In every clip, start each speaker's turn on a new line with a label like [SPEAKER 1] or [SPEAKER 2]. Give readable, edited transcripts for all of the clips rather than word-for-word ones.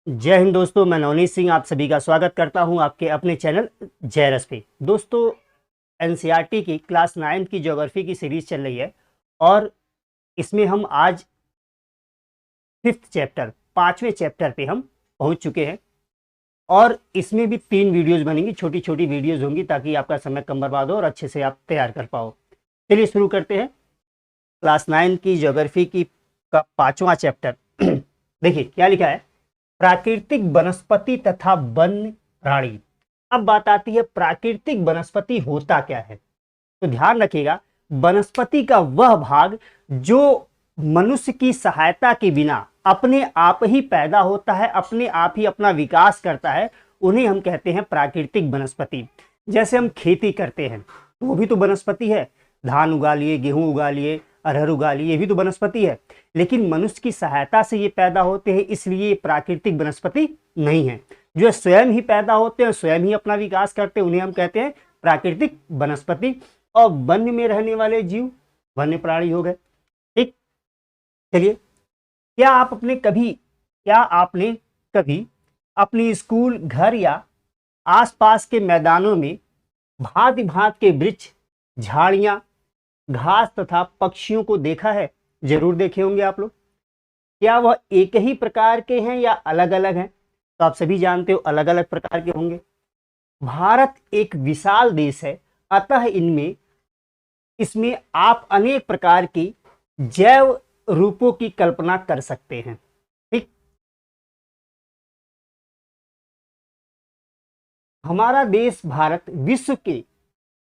[SPEAKER 1] जय हिंद दोस्तों, मैं नवनीत सिंह आप सभी का स्वागत करता हूं आपके अपने चैनल जयरस पे। दोस्तों, एनसीईआरटी की क्लास 9 की ज्योग्राफी की सीरीज चल रही है और इसमें हम आज 5th चैप्टर 5वें चैप्टर पे हम पहुंच चुके हैं और इसमें भी 3 वीडियोज बनेंगी, छोटी छोटी वीडियोज होंगी ताकि आपका समय कम बर्बाद हो और अच्छे से आप तैयार कर पाओ। चलिए शुरू करते हैं क्लास 9 की ज्योग्राफी की का 5वां चैप्टर। देखिए क्या लिखा है, प्राकृतिक वनस्पति तथा वन्य प्राणी। अब बात आती है प्राकृतिक वनस्पति होता क्या है। तो ध्यान रखिएगा, वनस्पति का वह भाग जो मनुष्य की सहायता के बिना अपने आप ही पैदा होता है, अपने आप ही अपना विकास करता है, उन्हें हम कहते हैं प्राकृतिक वनस्पति। जैसे हम खेती करते हैं तो वो भी तो वनस्पति है, धान उगा लिए, गेहूं उगा लिए, अरहर उगा लिए, ये भी तो वनस्पति है। लेकिन मनुष्य की सहायता से ये पैदा होते हैं, इसलिए प्राकृतिक वनस्पति नहीं है। जो स्वयं ही पैदा होते हैं, स्वयं ही अपना विकास करते हैं, उन्हें हम कहते हैं प्राकृतिक वनस्पति। और वन्य में रहने वाले जीव वन्य प्राणी हो गए। ठीक, चलिए, क्या आपने कभी अपने स्कूल, घर या आसपास के मैदानों में भांति भांति के वृक्ष, झाड़ियां, घास तथा पक्षियों को देखा है? जरूर देखे होंगे आप लोग। क्या वह एक ही प्रकार के हैं या अलग अलग हैं? तो आप सभी जानते हो अलग अलग प्रकार के होंगे। भारत एक विशाल देश है, अतः इसमें आप अनेक प्रकार की जैव रूपों की कल्पना कर सकते हैं। ठीक, हमारा देश भारत विश्व के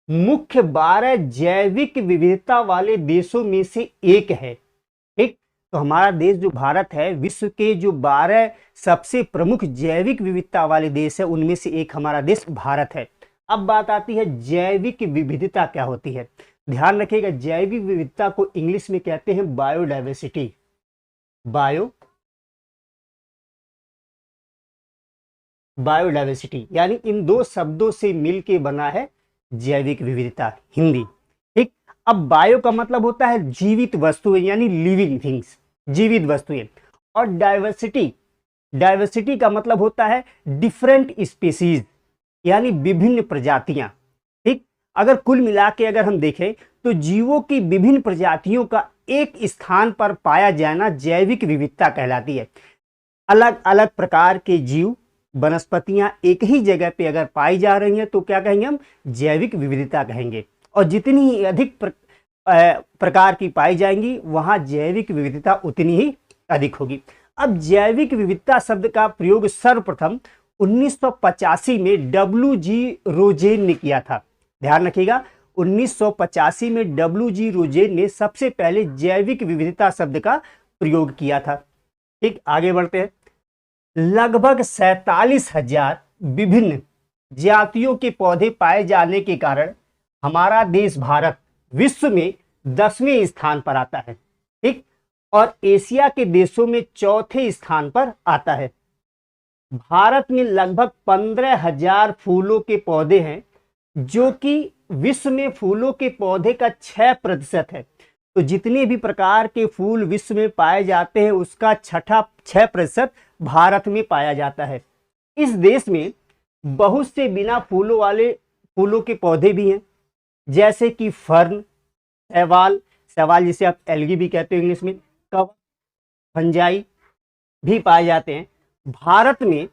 [SPEAKER 1] मुख्य 12 जैविक विविधता वाले देशों में से एक है। ठीक, तो हमारा देश जो भारत है, विश्व के जो 12 सबसे प्रमुख जैविक विविधता वाले देश है, उनमें से एक हमारा देश भारत है। अब बात आती है जैविक विविधता क्या होती है। ध्यान रखिएगा, जैविक विविधता को इंग्लिश में कहते हैं बायोडाइवर्सिटी। बायोडाइवर्सिटी यानी इन दो शब्दों से मिलके बना है जैविक विविधता, हिंदी। ठीक, अब बायो का मतलब होता है जीवित वस्तुएं यानी लिविंग थिंग्स, जीवित वस्तुएं। और डाइवर्सिटी का मतलब होता है डिफरेंट स्पीसीज यानी विभिन्न प्रजातियां। ठीक, अगर कुल मिला के अगर हम देखें तो जीवों की विभिन्न प्रजातियों का एक स्थान पर पाया जाना जैविक विविधता कहलाती है। अलग अलग प्रकार के जीव, वनस्पतियां एक ही जगह पे अगर पाई जा रही हैं तो क्या कहेंगे हम? जैविक विविधता कहेंगे। और जितनी ही अधिक प्रकार की पाई जाएंगी, वहां जैविक विविधता उतनी ही अधिक होगी। अब जैविक विविधता शब्द का प्रयोग सर्वप्रथम 1985 में डब्ल्यू.जी. रोजेन ने किया था। ध्यान रखिएगा, 1985 में डब्ल्यू.जी. रोजेन ने सबसे पहले जैविक विविधता शब्द का प्रयोग किया था। ठीक, आगे बढ़ते हैं। लगभग 47,000 विभिन्न जातियों के पौधे पाए जाने के कारण हमारा देश भारत विश्व में 10वें स्थान पर आता है। ठीक, और एशिया के देशों में 4थे स्थान पर आता है। भारत में लगभग 15,000 फूलों के पौधे हैं, जो कि विश्व में फूलों के पौधे का 6% है। तो जितने भी प्रकार के फूल विश्व में पाए जाते हैं, उसका 6% भारत में पाया जाता है। इस देश में बहुत से बिना फूलों वाले फूलों के पौधे भी हैं, जैसे कि फर्न, शैवाल जिसे आप एल्गी भी कहते हो इंग्लिश में, कवक, फंजाई भी पाए जाते हैं। भारत में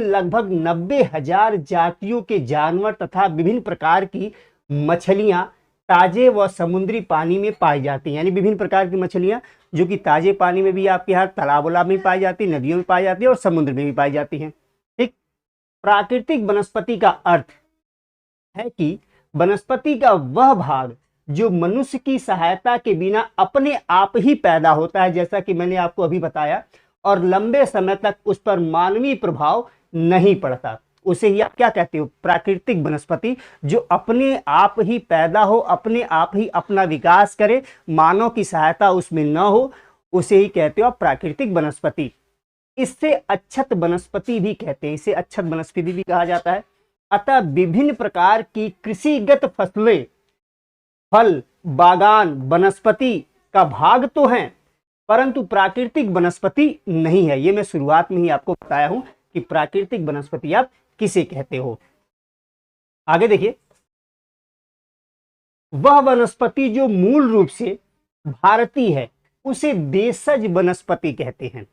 [SPEAKER 1] लगभग 90,000 जातियों के जानवर तथा विभिन्न प्रकार की मछलियां ताजे व समुद्री पानी में पाई जाती हैं। यानी विभिन्न प्रकार की मछलियां जो कि ताजे पानी में भी आपके यहाँ तालाब में पाई जाती है, नदियों में पाई जाती है और समुद्र में भी पाई जाती हैं। ठीक, प्राकृतिक वनस्पति का अर्थ है कि वनस्पति का वह भाग जो मनुष्य की सहायता के बिना अपने आप ही पैदा होता है, जैसा कि मैंने आपको अभी बताया, और लंबे समय तक उस पर मानवीय प्रभाव नहीं पड़ता, उसे ही आप क्या कहते हो? प्राकृतिक वनस्पति। जो अपने आप ही पैदा हो, अपने आप ही अपना विकास करे, मानव की सहायता उसमें न हो, उसे ही कहते हो आप प्राकृतिक वनस्पति। इससे अच्छत वनस्पति भी कहते हैं, इसे अच्छत वनस्पति भी कहा जाता है। अतः विभिन्न प्रकार की कृषिगत फसलें, फल, बागान, वनस्पति का भाग तो हैं, परंतु प्राकृतिक वनस्पति नहीं है। ये मैं शुरुआत में ही आपको बताया हूं कि प्राकृतिक वनस्पति आप किसे कहते हो। आगे देखिए, वह वनस्पति जो मूल रूप से भारतीय है उसे देशज वनस्पति कहते हैं।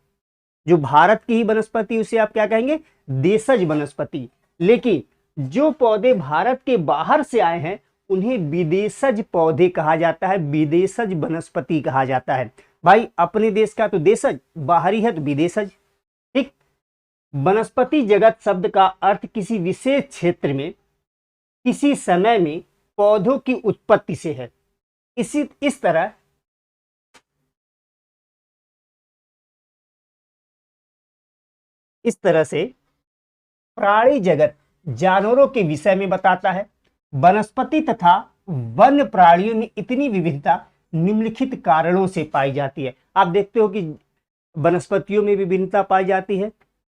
[SPEAKER 1] जो भारत की ही वनस्पति उसे आप क्या कहेंगे? देशज वनस्पति। लेकिन जो पौधे भारत के बाहर से आए हैं उन्हें विदेशज पौधे कहा जाता है, विदेशज वनस्पति कहा जाता है। भाई अपने देश का तो देशज, बाहरी है तो विदेशज। ठीक। वनस्पति जगत शब्द का अर्थ किसी विशेष क्षेत्र में किसी समय में पौधों की उत्पत्ति से है। इस तरह से प्राणी जगत जानवरों के विषय में बताता है। वनस्पति तथा वन्य प्राणियों में इतनी विविधता निम्नलिखित कारणों से पाई जाती है। आप देखते हो कि वनस्पतियों में भी विभिन्नता पाई जाती है,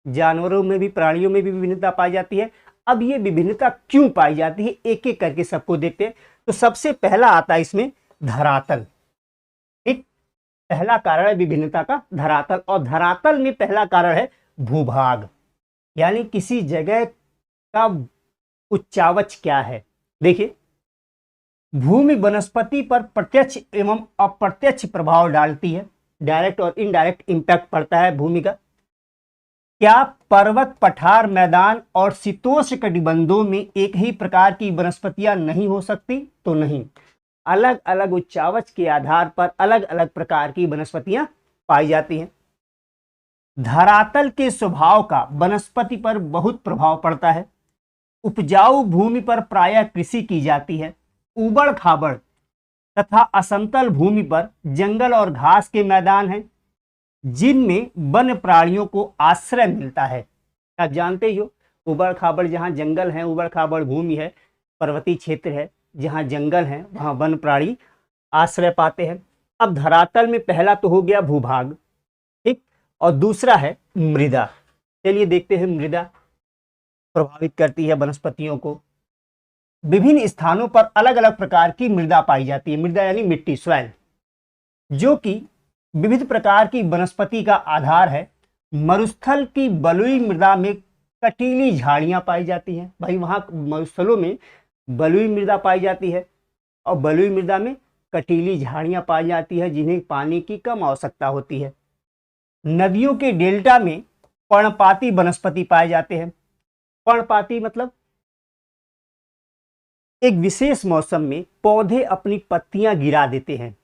[SPEAKER 1] जानवरों में भी, प्राणियों में भी विभिन्नता पाई जाती है। अब ये विभिन्नता क्यों पाई जाती है, एक एक करके सबको देखते हैं। तो सबसे पहला आता है इसमें धरातल। ठीक, पहला कारण है विभिन्नता का धरातल, और धरातल में पहला कारण है भूभाग, यानी किसी जगह का उच्चावच क्या है। देखिए, भूमि वनस्पति पर प्रत्यक्ष एवं अप्रत्यक्ष प्रभाव डालती है। डायरेक्ट और इनडायरेक्ट इंपैक्ट पड़ता है भूमि का। क्या पर्वत, पठार, मैदान और शीतोष्ण कटिबंधों में एक ही प्रकार की वनस्पतियां नहीं हो सकती? तो नहीं, अलग अलग उच्चावच के आधार पर अलग अलग प्रकार की वनस्पतियां पाई जाती हैं। धरातल के स्वभाव का वनस्पति पर बहुत प्रभाव पड़ता है। उपजाऊ भूमि पर प्रायः कृषि की जाती है। उबड़ खाबड़ तथा असमतल भूमि पर जंगल और घास के मैदान हैं जिनमें वन्य प्राणियों को आश्रय मिलता है। आप जानते ही हो, उबड़ खाबड़ जहाँ जंगल है, उबड़ खाबड़ भूमि है, पर्वतीय क्षेत्र है, जहाँ जंगल है वहाँ वन्य प्राणी आश्रय पाते हैं। अब धरातल में पहला तो हो गया भूभाग, ठीक, और दूसरा है मृदा। चलिए देखते हैं मृदा प्रभावित करती है वनस्पतियों को। विभिन्न स्थानों पर अलग अलग प्रकार की मृदा पाई जाती है। मृदा यानी मिट्टी, सॉइल, जो कि विविध प्रकार की वनस्पति का आधार है। मरुस्थल की बलुई मृदा में कटीली झाड़ियां पाई जाती हैं। भाई वहां मरुस्थलों में बलुई मृदा पाई जाती है और बलुई मृदा में कटीली झाड़ियां पाई जाती है जिन्हें पानी की कम आवश्यकता होती है। नदियों के डेल्टा में पर्णपाती वनस्पति पाए जाते हैं। पर्णपाती मतलब एक विशेष मौसम में पौधे अपनी पत्तियां गिरा देते हैं,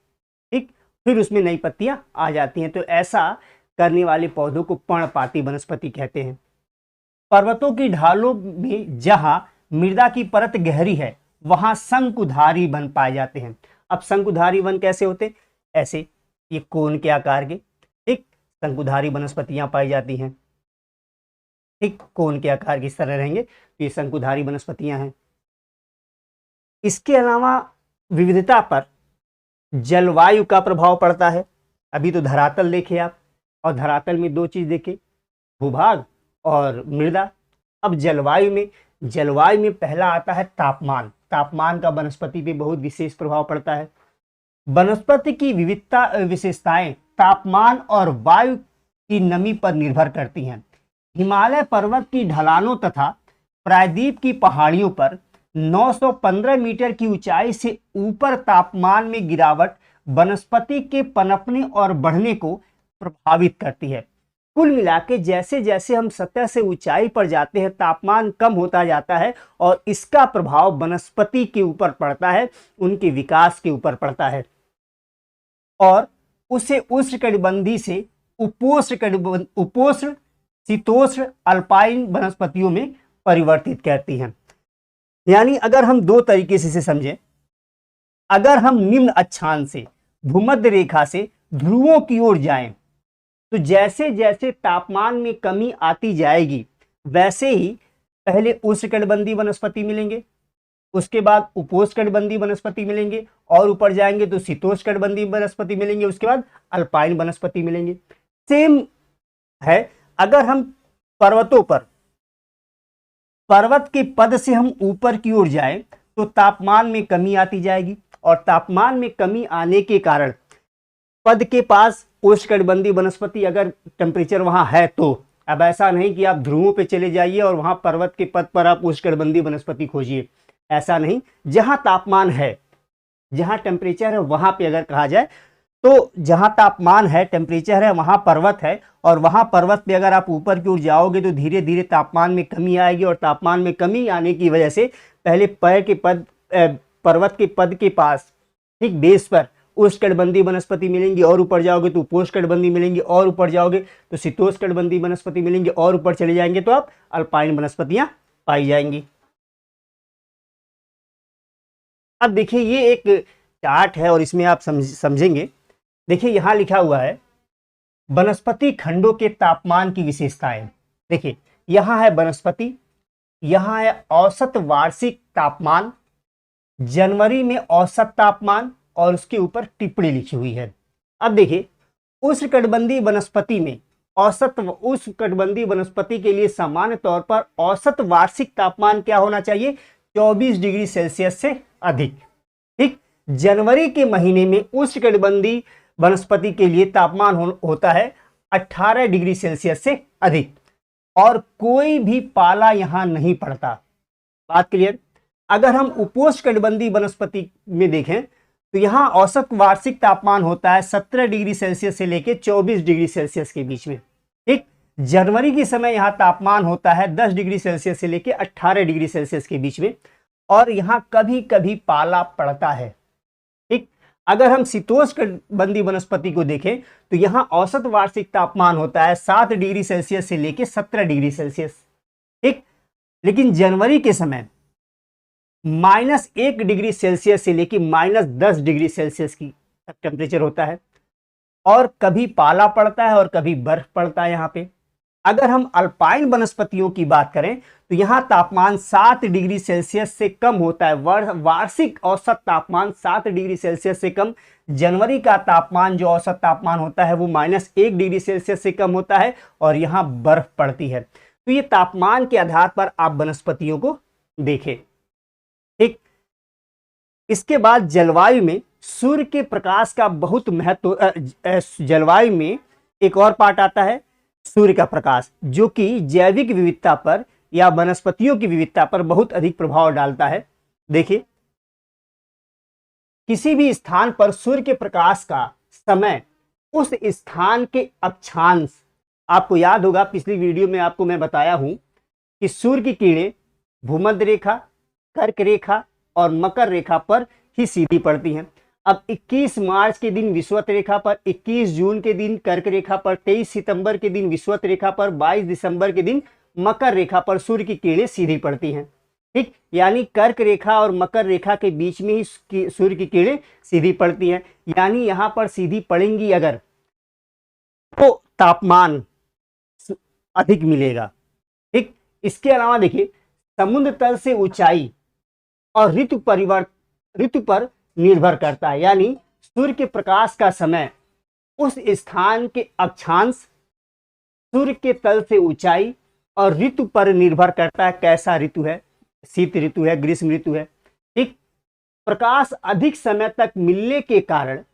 [SPEAKER 1] ठीक, फिर उसमें नई पत्तियां आ जाती हैं, तो ऐसा करने वाले पौधों को पर्णपाती वनस्पति कहते हैं। पर्वतों की ढालों में जहां मृदा की परत गहरी है वहां शंकुधारी वन पाए जाते हैं। अब शंकुधारी वन कैसे होते? ऐसे, ये कोन के आकार के, ठीक, शंकुधारी वनस्पतियां पाई जाती हैं। ठीक, कोन के आकार की तरह रहेंगे तो ये शंकुधारी वनस्पतियां हैं। इसके अलावा विविधता पर जलवायु का प्रभाव पड़ता है। अभी तो धरातल देखे आप, और धरातल में दो चीज देखे, भूभाग और मृदा। अब जलवायु में पहला आता है तापमान। तापमान का वनस्पति पे बहुत विशेष प्रभाव पड़ता है। वनस्पति की विशेषताएं तापमान और वायु की नमी पर निर्भर करती हैं। हिमालय पर्वत की ढलानों तथा प्रायद्वीप की पहाड़ियों पर 915 मीटर की ऊंचाई से ऊपर तापमान में गिरावट वनस्पति के पनपने और बढ़ने को प्रभावित करती है। कुल मिलाके जैसे जैसे हम सतह से ऊंचाई पर जाते हैं तापमान कम होता जाता है और इसका प्रभाव वनस्पति के ऊपर पड़ता है, उनके विकास के ऊपर पड़ता है और उसे उष्णकटिबंधीय से उपोष्ण शीतोष्ण अल्पाइन वनस्पतियों में परिवर्तित करती हैं। यानी अगर हम दो तरीके से समझें, अगर हम निम्न अक्षांश से भूमध्य रेखा से ध्रुवों की ओर जाएं तो जैसे जैसे तापमान में कमी आती जाएगी वैसे ही पहले उष्णकटिबंधीय वनस्पति मिलेंगे, उसके बाद उपोष्णकटिबंधीय वनस्पति मिलेंगे और ऊपर जाएंगे तो शीतोष्णकटिबंधीय वनस्पति मिलेंगे, उसके बाद अल्पाइन वनस्पति मिलेंगे। सेम है अगर हम पर्वतों पर, पर्वत के पद से हम ऊपर की ओर जाएं तो तापमान में कमी आती जाएगी और तापमान में कमी आने के कारण पद के पास उष्णकटिबंधीय वनस्पति अगर टेम्परेचर वहाँ है तो। अब ऐसा नहीं कि आप ध्रुवों पे चले जाइए और वहाँ पर्वत के पद पर आप उष्णकटिबंधीय वनस्पति खोजिए, ऐसा नहीं। जहाँ तापमान है, जहाँ टेम्परेचर है, वहाँ पे अगर कहा जाए तो जहाँ तापमान है, टेम्परेचर है, वहाँ पर्वत है, और वहाँ पर्वत पे अगर आप ऊपर की ओर जाओगे तो धीरे धीरे तापमान में कमी आएगी, और तापमान में कमी आने की वजह से पहले पैर के पद पर्वत के पद के पास ठीक बेस पर उष्णकटिबंधीय वनस्पति मिलेंगी, और ऊपर जाओगे तो उपोष्णकटिबंधीय मिलेंगी, और ऊपर जाओगे तो शीतोष्णकटिबंधीय वनस्पति मिलेंगी, और ऊपर चले जाएंगे तो आप अल्पाइन वनस्पतियां पाई जाएंगी। अब देखिए ये एक चार्ट है और इसमें आप समझेंगे। देखिए यहां लिखा हुआ है वनस्पति खंडों के तापमान की विशेषताएं। देखिए यहां है वनस्पति, यहां है औसत वार्षिक तापमान, जनवरी में औसत तापमान, और उसके ऊपर टिप्पणी लिखी हुई है। अब देखिए उष्णकटिबंधीय वनस्पति में उष्णकटिबंधीय वनस्पति के लिए सामान्य तौर पर औसत वार्षिक तापमान क्या होना चाहिए? 24 डिग्री सेल्सियस से अधिक। ठीक, जनवरी के महीने में उष्णकटिबंधीय वनस्पति के लिए तापमान होता है 18 डिग्री सेल्सियस से अधिक, और कोई भी पाला यहां नहीं पड़ता। बात क्लियर? अगर हम उपोष्णकटिबंधीय वनस्पति में देखें तो यहां औसत वार्षिक तापमान होता है 17 डिग्री सेल्सियस से लेकर 24 डिग्री सेल्सियस के बीच में। ठीक, जनवरी के समय यहां तापमान होता है 10 डिग्री सेल्सियस से लेकर 18 डिग्री सेल्सियस के बीच में, और यहां कभी कभी पाला पड़ता है। ठीक, अगर हम शीतोष्णकटिबंधीय वनस्पति को देखें तो यहां औसत वार्षिक तापमान होता है 7 डिग्री सेल्सियस से लेकर 17 डिग्री सेल्सियस। ठीक, लेकिन जनवरी के समय -1 डिग्री सेल्सियस से लेकर -10 डिग्री सेल्सियस की टेम्परेचर होता है, और कभी पाला पड़ता है और कभी बर्फ पड़ता है यहाँ पे। अगर हम अल्पाइन वनस्पतियों की बात करें तो यहाँ तापमान 7 डिग्री सेल्सियस से कम होता है। वार्षिक औसत तापमान 7 डिग्री सेल्सियस से कम। जनवरी का तापमान जो औसत तापमान होता है वो -1 डिग्री सेल्सियस से कम होता है, और यहाँ बर्फ पड़ती है। तो ये तापमान के आधार पर आप वनस्पतियों को देखें। ठीक, इसके बाद जलवायु में सूर्य के प्रकाश का बहुत महत्व। जलवायु में एक और पार्ट आता है सूर्य का प्रकाश, जो कि जैविक विविधता पर या वनस्पतियों की विविधता पर बहुत अधिक प्रभाव डालता है। देखिए किसी भी स्थान पर सूर्य के प्रकाश का समय उस स्थान के अक्षांश, आपको याद होगा पिछली वीडियो में आपको मैं बताया हूं कि सूर्य की किरणें भूमध्य रेखा, कर्क रेखा और मकर रेखा पर ही सीधी पड़ती हैं। अब 21 मार्च के दिन विषुवत रेखा पर, 21 जून के दिन कर्क रेखा पर, 23 सितंबर के दिन विषुवत रेखा पर, 22 दिसंबर के दिन मकर रेखा पर सूर्य की किरणें सीधी पड़ती हैं। ठीक, यानी कर्क रेखा और मकर रेखा के बीच में ही सूर्य की किरणें सीधी पड़ती हैं, यानी यहां पर सीधी पड़ेंगी अगर तो तापमान अधिक मिलेगा। ठीक, इसके अलावा देखिए समुद्र तल से ऊंचाई और ऋतु पर निर्भर करता है, यानी सूर्य के प्रकाश का समय उस स्थान के अक्षांश, सूर्य के तल से ऊंचाई और ऋतु पर निर्भर करता है। कैसा ऋतु है? शीत ऋतु है, ग्रीष्म ऋतु है। ठीक, प्रकाश अधिक समय तक मिलने के कारण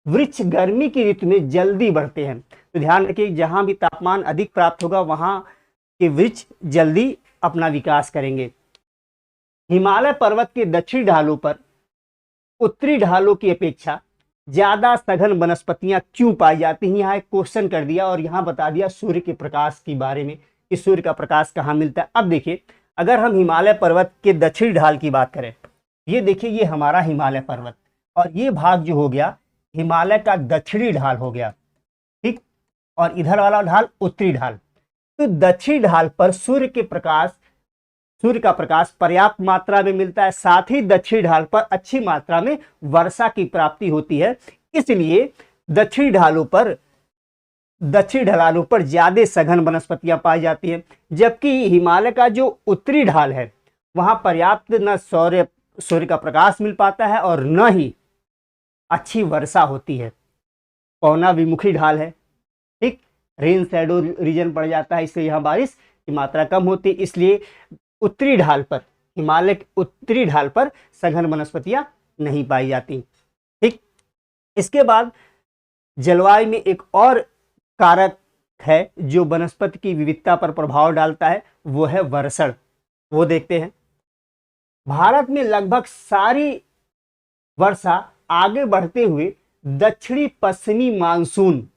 [SPEAKER 1] वृक्ष गर्मी की ऋतु में जल्दी बढ़ते हैं। तो ध्यान रखिए जहां भी तापमान अधिक प्राप्त होगा वहां के वृक्ष जल्दी अपना विकास करेंगे। हिमालय पर्वत के दक्षिणी ढालों पर उत्तरी ढालों की अपेक्षा ज्यादा सघन वनस्पतियां क्यों पाई जाती हैं? यहाँ एक क्वेश्चन कर दिया और यहाँ बता दिया सूर्य के प्रकाश के बारे में कि सूर्य का प्रकाश कहाँ मिलता है। अब देखिए अगर हम हिमालय पर्वत के दक्षिणी ढाल की बात करें, ये देखिए ये हमारा हिमालय पर्वत, और ये भाग जो हो गया हिमालय का दक्षिणी ढाल हो गया। ठीक, और इधर वाला ढाल उत्तरी ढाल। तो दक्षिणी ढाल पर सूर्य का प्रकाश पर्याप्त मात्रा में मिलता है, साथ ही दक्षिणी ढाल पर अच्छी मात्रा में वर्षा की प्राप्ति होती है। इसलिए दक्षिणी ढलानों पर ज्यादा सघन वनस्पतियां पाई जाती हैं, जबकि हिमालय का जो उत्तरी ढाल है वहां पर्याप्त न सूर्य का प्रकाश मिल पाता है और न ही अच्छी वर्षा होती है। पौना विमुखी ढाल है। ठीक, रेन शैडो रीजन पड़ जाता है, इससे यहाँ बारिश की मात्रा कम होती है। इसलिए उत्तरी ढाल पर, हिमालय के उत्तरी ढाल पर सघन वनस्पतियां नहीं पाई जाती। ठीक, इसके बाद जलवायु में एक और कारक है जो वनस्पति की विविधता पर प्रभाव डालता है, वो है वर्षण। वो देखते हैं। भारत में लगभग सारी वर्षा आगे बढ़ते हुए दक्षिणी पश्चिमी मानसून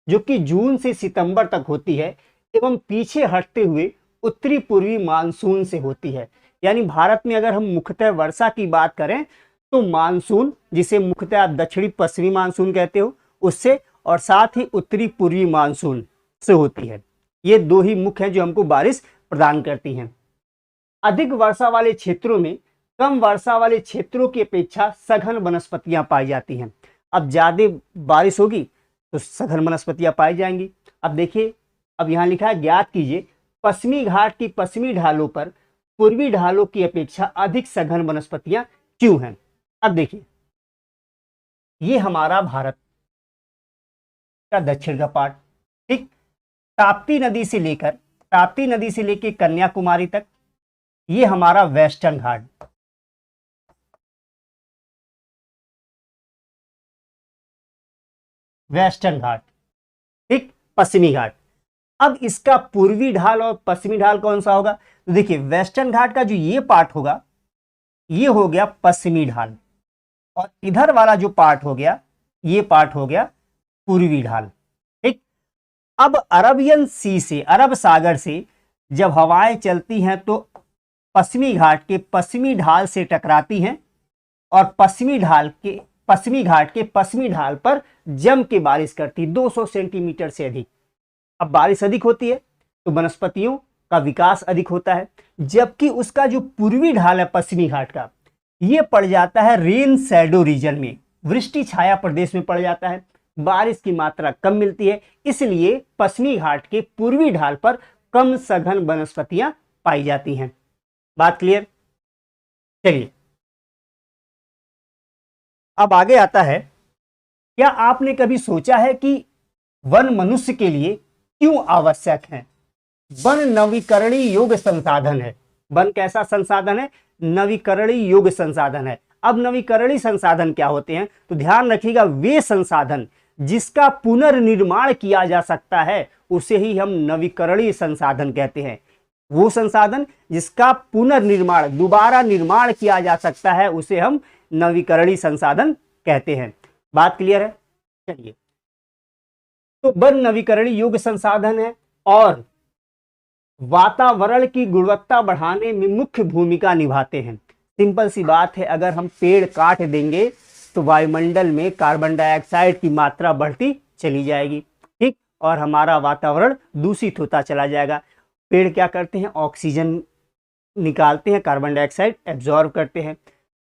[SPEAKER 1] जो कि जून से सितंबर तक होती है एवं पीछे हटते हुए उत्तरी पूर्वी मानसून से होती है। यानी भारत में अगर हम मुख्यतः वर्षा की बात करें तो मानसून, जिसे मुख्यतः आप दक्षिणी पश्चिमी मानसून कहते हो, उससे और साथ ही उत्तरी पूर्वी मानसून से होती है। ये दो ही मुख्य हैं जो हमको बारिश प्रदान करती हैं। अधिक वर्षा वाले क्षेत्रों में कम वर्षा वाले क्षेत्रों की अपेक्षा सघन वनस्पतियां पाई जाती हैं। अब ज्यादा बारिश होगी तो सघन वनस्पतियां पाई जाएंगी। अब देखिए, अब यहां लिखा है, ज्ञात कीजिए पश्चिमी घाट की पश्चिमी ढालों पर पूर्वी ढालों की अपेक्षा अधिक सघन वनस्पतियां क्यों हैं। अब देखिए, ये हमारा भारत का दक्षिण का पार्ट, ठीक, ताप्ती नदी से लेकर कन्याकुमारी तक ये हमारा वेस्टर्न घाट। वेस्टर्न घाट, ठीक, पश्चिमी घाट। अब इसका पूर्वी ढाल और पश्चिमी ढाल कौन सा होगा? तो देखिए, वेस्टर्न घाट का जो ये पार्ट होगा ये हो गया पश्चिमी ढाल, और इधर वाला जो पार्ट हो गया ये पार्ट हो गया पूर्वी ढाल, ठीक। अब अरब सागर से जब हवाएं चलती हैं तो पश्चिमी घाट के पश्चिमी ढाल से टकराती हैं और पश्चिमी घाट के पश्चिमी ढाल पर जम के बारिश करती 200 सेंटीमीटर से अधिक। अब बारिश अधिक होती है तो वनस्पतियों का विकास अधिक होता है, जबकि उसका जो पूर्वी ढाल है पश्चिमी घाट का, ये पड़ जाता है रेन शैडो रीजन में, वृष्टि छाया प्रदेश में पड़ जाता है। बारिश की मात्रा कम मिलती है, इसलिए पश्चिमी घाट के पूर्वी ढाल पर कम सघन वनस्पतियां पाई जाती हैं। बात क्लियर? चलिए, अब आगे आता है, क्या आपने कभी सोचा है कि वन मनुष्य के लिए क्यों आवश्यक है? वन नवीकरणीय योग्य संसाधन है। वन कैसा संसाधन है? नवीकरणीय योग्य संसाधन है। अब नवीकरणीय संसाधन क्या होते हैं? तो ध्यान रखिएगा, वे संसाधन जिसका पुनर्निर्माण किया जा सकता है उसे ही हम नवीकरणीय संसाधन कहते हैं। वो संसाधन जिसका पुनर्निर्माण, दोबारा निर्माण किया जा सकता है, उसे हम नवीकरणीय संसाधन कहते हैं। बात क्लियर है? चलिए, तो वन नवीकरणीय योग्य संसाधन है और वातावरण की गुणवत्ता बढ़ाने में मुख्य भूमिका निभाते हैं। सिंपल सी बात है, अगर हम पेड़ काट देंगे तो वायुमंडल में कार्बन डाइऑक्साइड की मात्रा बढ़ती चली जाएगी, ठीक, और हमारा वातावरण दूषित होता चला जाएगा। पेड़ क्या करते हैं? ऑक्सीजन निकालते हैं, कार्बन डाइऑक्साइड एब्जॉर्ब करते हैं।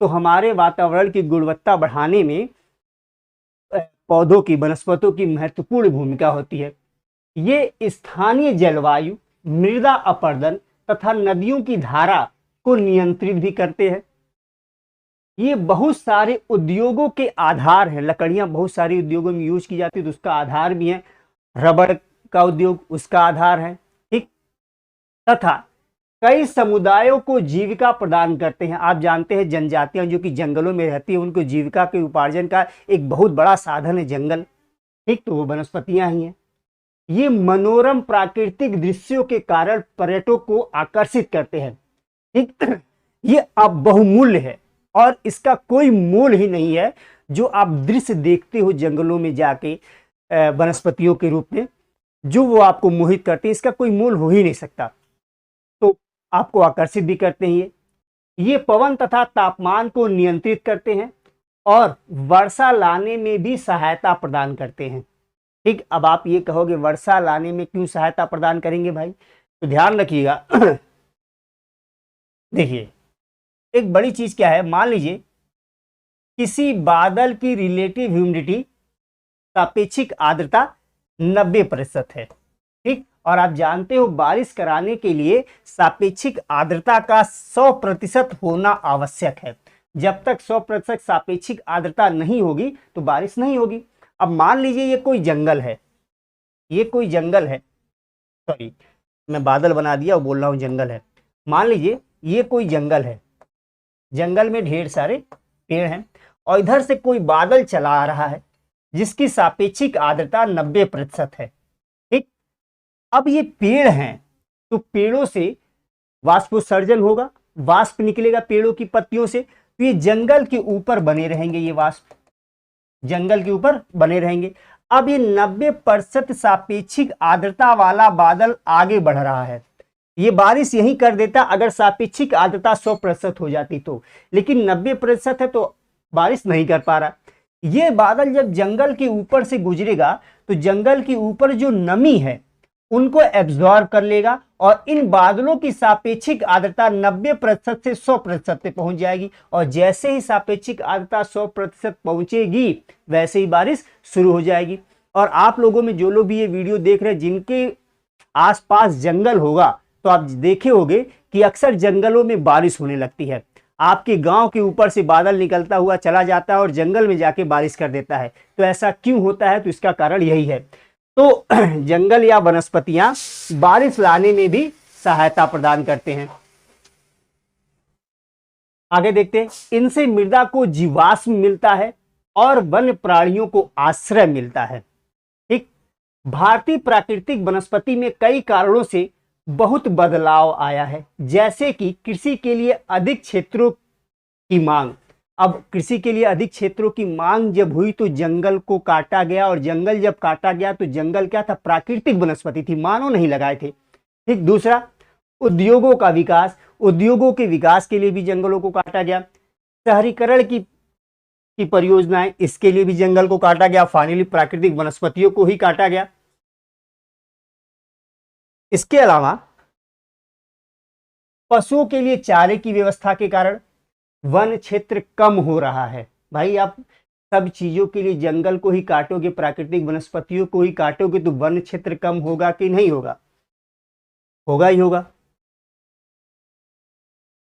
[SPEAKER 1] तो हमारे वातावरण की गुणवत्ता बढ़ाने में पौधों की, वनस्पतियों की महत्वपूर्ण भूमिका होती है। ये स्थानीय जलवायु, मृदा अपरदन तथा नदियों की धारा को नियंत्रित भी करते हैं। ये बहुत सारे उद्योगों के आधार है। लकड़ियां बहुत सारे उद्योगों में यूज की जाती है तो उसका आधार भी है। रबड़ का उद्योग उसका आधार है, ठीक, तथा कई समुदायों को जीविका प्रदान करते हैं। आप जानते हैं जनजातियां जो कि जंगलों में रहती है, उनको जीविका के उपार्जन का एक बहुत बड़ा साधन है जंगल, ठीक, तो वो वनस्पतियां ही हैं। ये मनोरम प्राकृतिक दृश्यों के कारण पर्यटकों को आकर्षित करते हैं, ठीक। ये अब बहुमूल्य है और इसका कोई मोल ही नहीं है। जो आप दृश्य देखते हो जंगलों में जाके वनस्पतियों के रूप में, जो वो आपको मोहित करते हैं, इसका कोई मोल हो ही नहीं सकता। तो आपको आकर्षित भी करते हैं। ये पवन तथा तापमान को नियंत्रित करते हैं और वर्षा लाने में भी सहायता प्रदान करते हैं, ठीक। अब आप ये कहोगे वर्षा लाने में क्यों सहायता प्रदान करेंगे भाई? तो ध्यान रखिएगा देखिए, एक बड़ी चीज क्या है, मान लीजिए किसी बादल की रिलेटिव ह्यूमिडिटी, सापेक्षिक आर्द्रता 90% है, ठीक, और आप जानते हो बारिश कराने के लिए सापेक्षिक आर्द्रता का 100% होना आवश्यक है। जब तक 100% सापेक्षिक आर्द्रता नहीं होगी तो बारिश नहीं होगी। अब मान लीजिए ये कोई जंगल है, सॉरी मैं बादल बना दिया और बोल रहा हूं जंगल है। मान लीजिए ये कोई जंगल है, जंगल में ढेर सारे पेड़ हैं और इधर से कोई बादल चला आ रहा है, जिसकी सापेक्षिक आर्द्रता 90% है। ठीक, अब ये पेड़ हैं तो पेड़ों से वाष्पोत्सर्जन होगा, वाष्प निकलेगा पेड़ों की पत्तियों से, तो ये जंगल के ऊपर बने रहेंगे, ये वाष्प जंगल के ऊपर बने रहेंगे। अब ये 90% सापेक्षिक आर्द्रता वाला बादल आगे बढ़ रहा है, ये बारिश यही कर देता अगर सापेक्षिक आर्द्रता 100% हो जाती तो, लेकिन 90% है तो बारिश नहीं कर पा रहा। ये बादल जब जंगल के ऊपर से गुजरेगा तो जंगल के ऊपर जो नमी है उनको एब्जॉर्ब कर लेगा और इन बादलों की सापेक्षिक आर्द्रता 90% से 100% पे पहुंच जाएगी, और जैसे ही सापेक्षिक आर्द्रता 100% पहुंचेगी वैसे ही बारिश शुरू हो जाएगी। और आप लोगों में जो लोग भी ये वीडियो देख रहे हैं जिनके आसपास जंगल होगा तो आप देखे होंगे कि अक्सर जंगलों में बारिश होने लगती है। आपके गांव के ऊपर से बादल निकलता हुआ चला जाता है और जंगल में जाके बारिश कर देता है। तो ऐसा क्यों होता है? तो इसका कारण यही है। तो जंगल या वनस्पतियां बारिश लाने में भी सहायता प्रदान करते हैं। आगे देखते हैं, इनसे मृदा को जीवाश्म मिलता है और वन्य प्राणियों को आश्रय मिलता है। ठीक, भारतीय प्राकृतिक वनस्पति में कई कारणों से बहुत बदलाव आया है, जैसे कि कृषि के लिए अधिक क्षेत्रों की मांग। अब कृषि के लिए अधिक क्षेत्रों की मांग जब हुई तो जंगल को काटा गया, और जंगल जब काटा गया तो जंगल क्या था? प्राकृतिक वनस्पति थी, मानव नहीं लगाए थे। ठीक, दूसरा उद्योगों का विकास, उद्योगों के विकास के लिए भी जंगलों को काटा गया। शहरीकरण की परियोजनाएं, इसके लिए भी जंगल को काटा गया। फाइनली प्राकृतिक वनस्पतियों को ही काटा गया। इसके अलावा पशुओं के लिए चारे की व्यवस्था के कारण वन क्षेत्र कम हो रहा है। भाई आप सब चीजों के लिए जंगल को ही काटोगे, प्राकृतिक वनस्पतियों को ही काटोगे तो वन क्षेत्र कम होगा कि नहीं होगा? होगा ही होगा।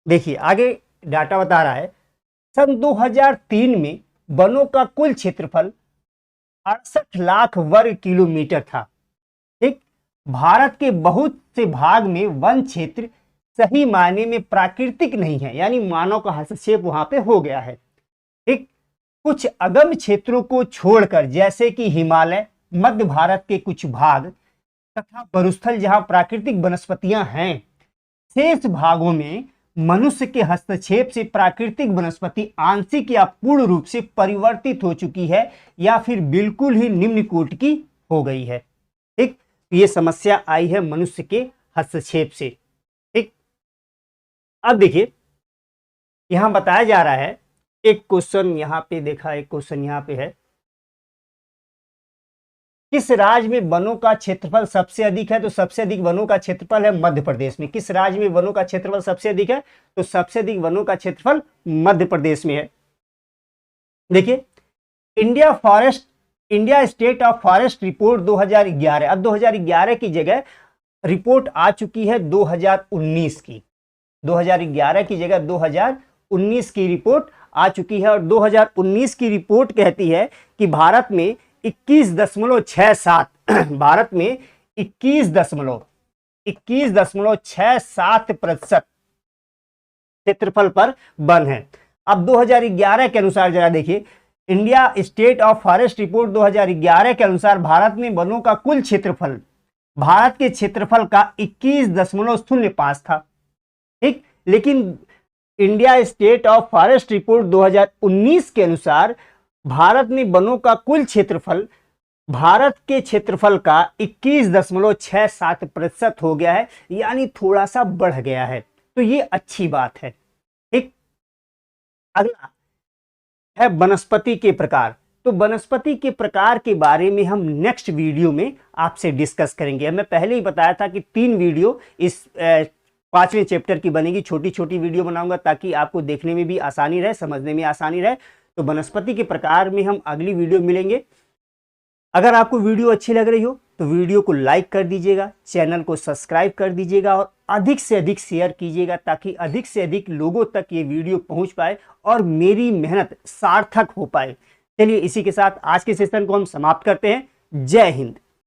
[SPEAKER 1] देखिए आगे डाटा बता रहा है, सन 2003 में वनों का कुल क्षेत्रफल 68 लाख वर्ग किलोमीटर था। ठीक, भारत के बहुत से भाग में वन क्षेत्र सही मायने में प्राकृतिक नहीं है, यानी मानव का हस्तक्षेप वहां पे हो गया है। ठीक, कुछ अगम क्षेत्रों को छोड़कर, जैसे कि हिमालय, मध्य भारत के कुछ भाग तथा मरुस्थल जहां प्राकृतिक वनस्पतियां हैं, शेष भागों में मनुष्य के हस्तक्षेप से प्राकृतिक वनस्पति आंशिक या पूर्ण रूप से परिवर्तित हो चुकी है या फिर बिल्कुल ही निम्न कोटि की हो गई है। ठीक, ये समस्या आई है मनुष्य के हस्तक्षेप से। ठीक, अब देखिए यहां बताया जा रहा है, एक क्वेश्चन यहां पे देखा, एक क्वेश्चन यहां पे है, किस राज्य में वनों का क्षेत्रफल सबसे अधिक है? तो सबसे अधिक वनों का क्षेत्रफल है मध्य प्रदेश में। किस राज्य में वनों का क्षेत्रफल सबसे अधिक है? तो सबसे अधिक वनों का क्षेत्रफल मध्य प्रदेश में है। देखिए India state of forest report 2011, अब 2011 की जगह रिपोर्ट आ चुकी है 2019 की। 2011 की जगह 2019 की रिपोर्ट आ चुकी है, और 2019 की रिपोर्ट कहती है कि भारत में 21.67 भारत में 21.67% क्षेत्रफल पर वन है। अब 2011 के अनुसार जरा देखिए, India state of forest report 2011 के अनुसार भारत में वनों का कुल क्षेत्रफल भारत के क्षेत्रफल का 21.05 था। ठीक, लेकिन India state of forest report 2019 के अनुसार भारत में वनों का कुल क्षेत्रफल भारत के क्षेत्रफल का 21.67% हो गया है, यानी थोड़ा सा बढ़ गया है। तो ये अच्छी बात है। ठीक, अगला है वनस्पति के प्रकार। तो वनस्पति के प्रकार के बारे में हम नेक्स्ट वीडियो में आपसे डिस्कस करेंगे। मैं पहले ही बताया था कि 3 वीडियो इस 5वें चैप्टर की बनेगी। छोटी छोटी वीडियो बनाऊंगा ताकि आपको देखने में भी आसानी रहे, समझने में आसानी रहे। तो वनस्पति के प्रकार में हम अगली वीडियो मिलेंगे। अगर आपको वीडियो अच्छी लग रही हो तो वीडियो को लाइक कर दीजिएगा, चैनल को सब्सक्राइब कर दीजिएगा और अधिक से अधिक शेयर कीजिएगा ताकि अधिक से अधिक लोगों तक ये वीडियो पहुंच पाए और मेरी मेहनत सार्थक हो पाए। चलिए इसी के साथ आज के सेशन को हम समाप्त करते हैं। जय हिंद।